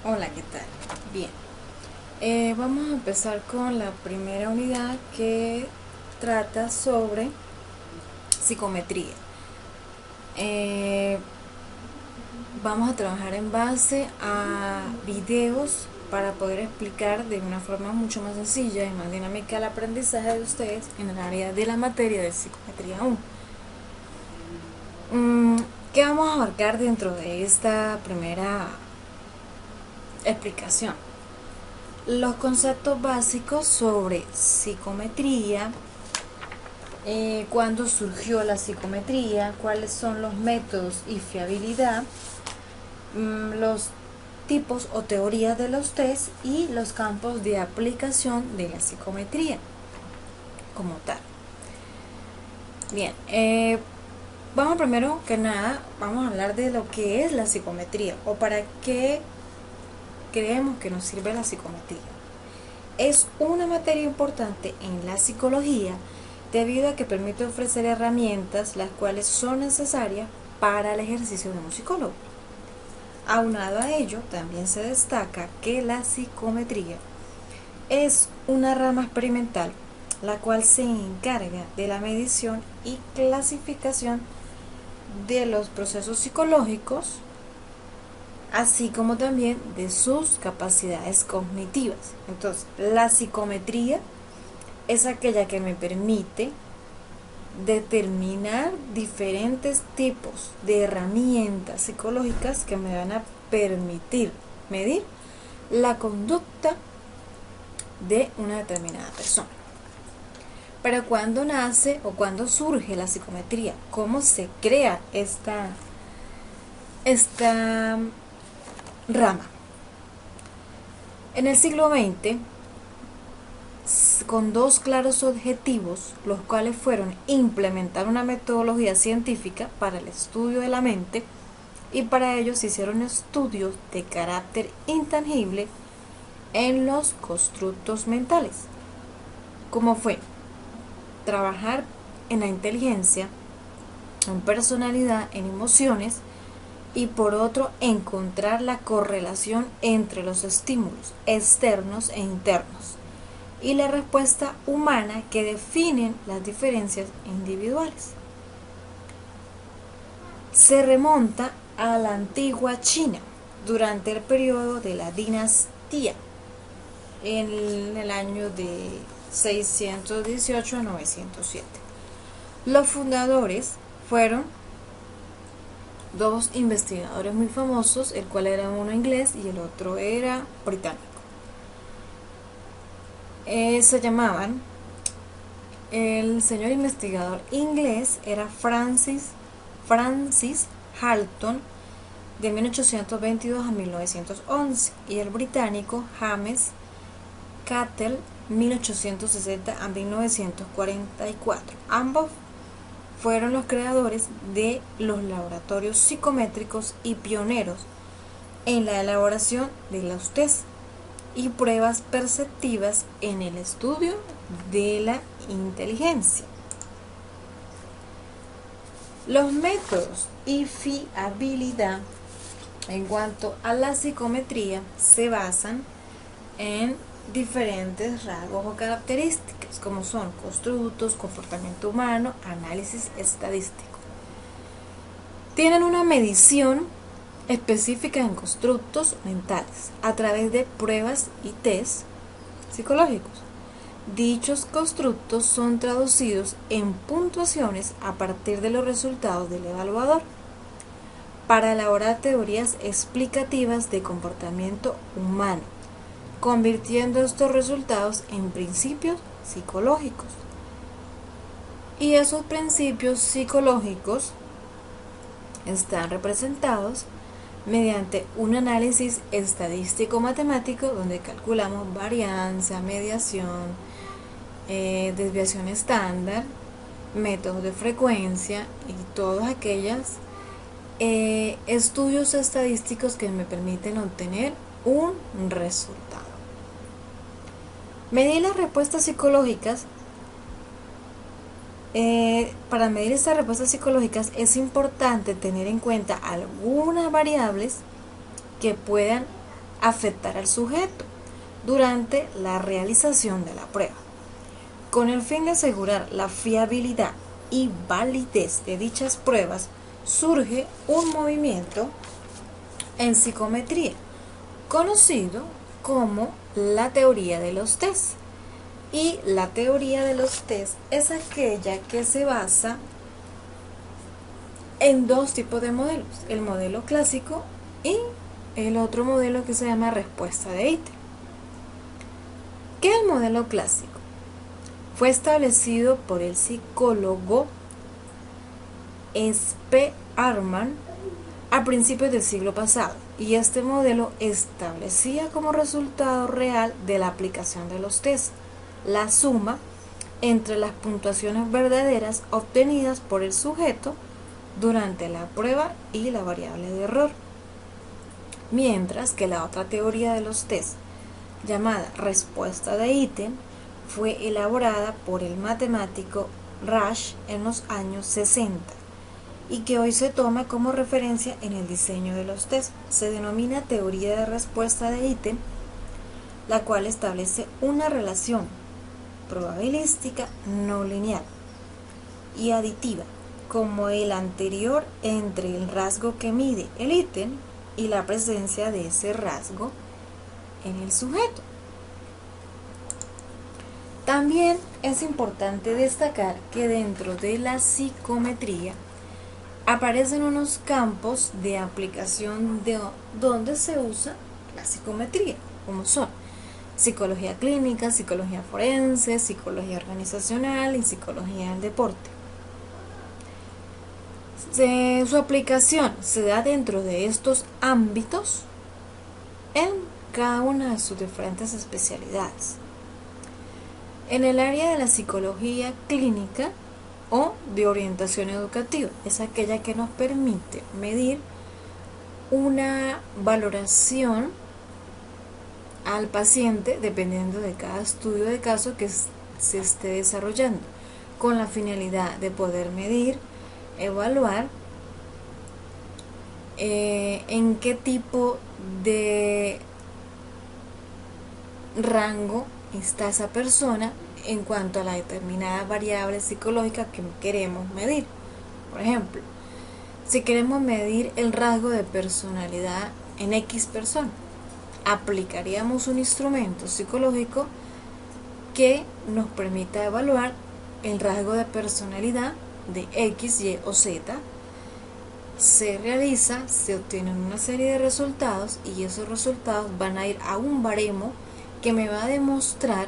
Hola, ¿qué tal? Bien, vamos a empezar con la primera unidad que trata sobre psicometría. Eh, Vamos a trabajar en base a videos para poder explicar de una forma mucho más sencilla y más dinámica el aprendizaje de ustedes en el área de la materia de psicometría 1. ¿Qué vamos a abarcar dentro de esta primera explicación? Los conceptos básicos sobre psicometría, cuándo surgió la psicometría, cuáles son los métodos y fiabilidad, los tipos o teorías de los test y los campos de aplicación de la psicometría como tal. Bien, vamos primero que nada, vamos a hablar de lo que es la psicometría o para qué creemos que nos sirve la psicometría. Es una materia importante en la psicología debido a que permite ofrecer herramientas las cuales son necesarias para el ejercicio de un psicólogo. Aunado a ello, también se destaca que la psicometría es una rama experimental la cual se encarga de la medición y clasificación de los procesos psicológicos, así como también de sus capacidades cognitivas. Entonces, la psicometría es aquella que me permite determinar diferentes tipos de herramientas psicológicas que me van a permitir medir la conducta de una determinada persona. Pero ¿cuándo nace o cuándo surge la psicometría? ¿Cómo se crea esta rama? En el siglo XX, con dos claros objetivos, los cuales fueron implementar una metodología científica para el estudio de la mente, y para ello se hicieron estudios de carácter intangible en los constructos mentales, como fue trabajar en la inteligencia, en personalidad, en emociones, y por otro encontrar la correlación entre los estímulos externos e internos y la respuesta humana que definen las diferencias individuales. Se remonta a la antigua China durante el periodo de la dinastía en el año de 618 a 907. Los fundadores fueron dos investigadores muy famosos, el cual era uno inglés y el otro era británico. Se llamaban, el señor investigador inglés era Francis Halton, de 1822 a 1911, y el británico James Cattell, 1860 a 1944. Ambos fueron los creadores de los laboratorios psicométricos y pioneros en la elaboración de los test y pruebas perceptivas en el estudio de la inteligencia. Los métodos y fiabilidad en cuanto a la psicometría se basan en diferentes rasgos o características, como son constructos, comportamiento humano, análisis estadístico. Tienen una medición específica en constructos mentales a través de pruebas y test psicológicos. Dichos constructos son traducidos en puntuaciones a partir de los resultados del evaluador para elaborar teorías explicativas de comportamiento humano, convirtiendo estos resultados en principios psicológicos. Y esos principios psicológicos están representados mediante un análisis estadístico matemático donde calculamos varianza, mediación, desviación estándar, métodos de frecuencia y todos aquellos estudios estadísticos que me permiten obtener un resultado. Medir las respuestas psicológicas. Para medir estas respuestas psicológicas es importante tener en cuenta algunas variables que puedan afectar al sujeto durante la realización de la prueba. Con el fin de asegurar la fiabilidad y validez de dichas pruebas, surge un movimiento en psicometría, conocido como la teoría de los test. Y la teoría de los test es aquella que se basa en dos tipos de modelos, el modelo clásico y el otro modelo que se llama respuesta de ítem. ¿Qué es el modelo clásico? Fue establecido por el psicólogo Spearman a principios del siglo pasado, y este modelo establecía como resultado real de la aplicación de los test la suma entre las puntuaciones verdaderas obtenidas por el sujeto durante la prueba y la variable de error, mientras que la otra teoría de los test, llamada respuesta de ítem, fue elaborada por el matemático Rasch en los años 60 y que hoy se toma como referencia en el diseño de los test. Se denomina teoría de respuesta de ítem, la cual establece una relación probabilística no lineal y aditiva como el anterior entre el rasgo que mide el ítem y la presencia de ese rasgo en el sujeto. También es importante destacar que dentro de la psicometría aparecen unos campos de aplicación de donde se usa la psicometría, como son psicología clínica, psicología forense, psicología organizacional y psicología del deporte. Su aplicación se da dentro de estos ámbitos en cada una de sus diferentes especialidades. En el área de la psicología clínica o de orientación educativa, es aquella que nos permite medir una valoración al paciente dependiendo de cada estudio de caso que se esté desarrollando, con la finalidad de poder medir, evaluar en qué tipo de rango está esa persona en cuanto a la determinada variable psicológica que queremos medir. Por ejemplo, si queremos medir el rasgo de personalidad en X persona, aplicaríamos un instrumento psicológico que nos permita evaluar el rasgo de personalidad de X, Y o Z. Se realiza, se obtienen una serie de resultados y esos resultados van a ir a un baremo que me va a demostrar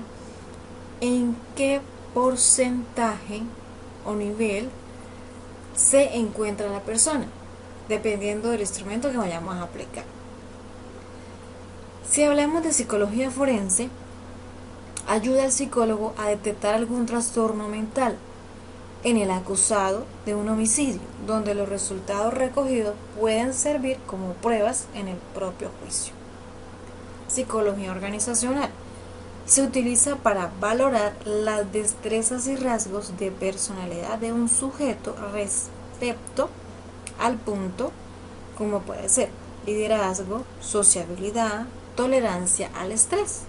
en qué porcentaje o nivel se encuentra la persona, dependiendo del instrumento que vayamos a aplicar. Si hablamos de psicología forense, ayuda al psicólogo a detectar algún trastorno mental en el acusado de un homicidio, donde los resultados recogidos pueden servir como pruebas en el propio juicio. Psicología organizacional se utiliza para valorar las destrezas y rasgos de personalidad de un sujeto respecto al punto, como puede ser liderazgo, sociabilidad, tolerancia al estrés,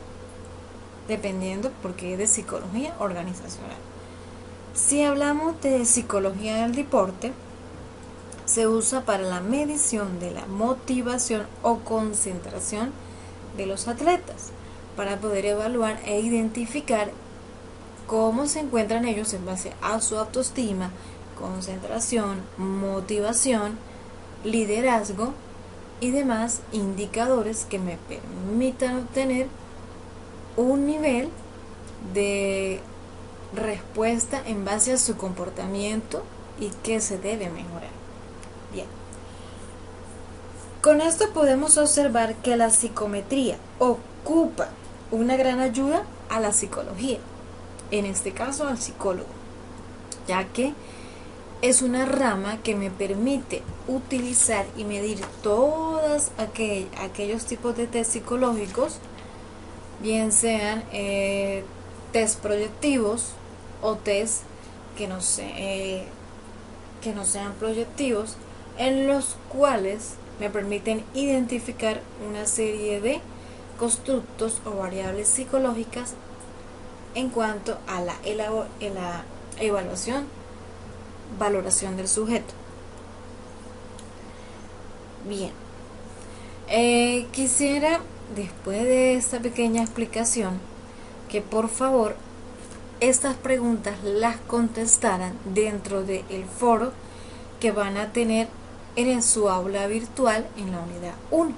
dependiendo porque es de psicología organizacional. Si hablamos de psicología del deporte, se usa para la medición de la motivación o concentración de los atletas, para poder evaluar e identificar cómo se encuentran ellos en base a su autoestima, concentración, motivación, liderazgo y demás indicadores que me permitan obtener un nivel de respuesta en base a su comportamiento y que se debe mejorar. Bien. Con esto podemos observar que la psicometría ocupa una gran ayuda a la psicología, en este caso al psicólogo, ya que es una rama que me permite utilizar y medir todos aquellos tipos de test psicológicos, bien sean test proyectivos o test que no sean proyectivos, en los cuales me permiten identificar una serie de constructos o variables psicológicas en cuanto a la evaluación, valoración del sujeto. Bien, quisiera, después de esta pequeña explicación, que por favor estas preguntas las contestaran dentro del foro que van a tener en su aula virtual en la unidad 1.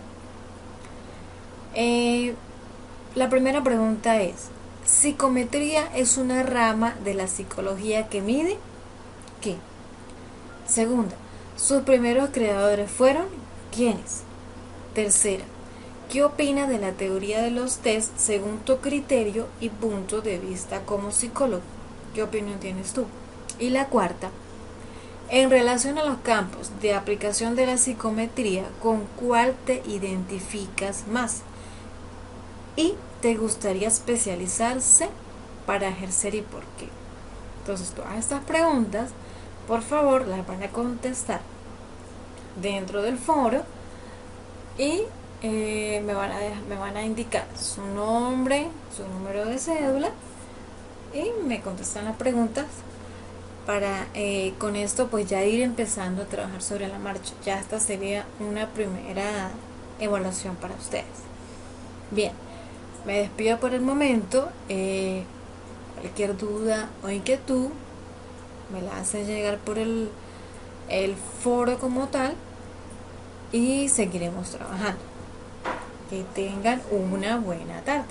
La primera pregunta es: ¿psicometría es una rama de la psicología que mide qué? Segunda, ¿sus primeros creadores fueron quiénes? Tercera, ¿qué opinas de la teoría de los test según tu criterio y punto de vista como psicólogo? ¿Qué opinión tienes tú? Y la cuarta, en relación a los campos de aplicación de la psicometría, ¿con cuál te identificas más? ¿Y te gustaría especializarse para ejercer y por qué? Entonces, todas estas preguntas, por favor, las van a contestar dentro del foro y me van a indicar su nombre, su número de cédula y me contestan las preguntas para con esto pues ya ir empezando a trabajar sobre la marcha. Ya esta sería una primera evaluación para ustedes. Bien, me despido por el momento. Cualquier duda o inquietud me la hacen llegar por el foro como tal y seguiremos trabajando. Que tengan una buena tarde.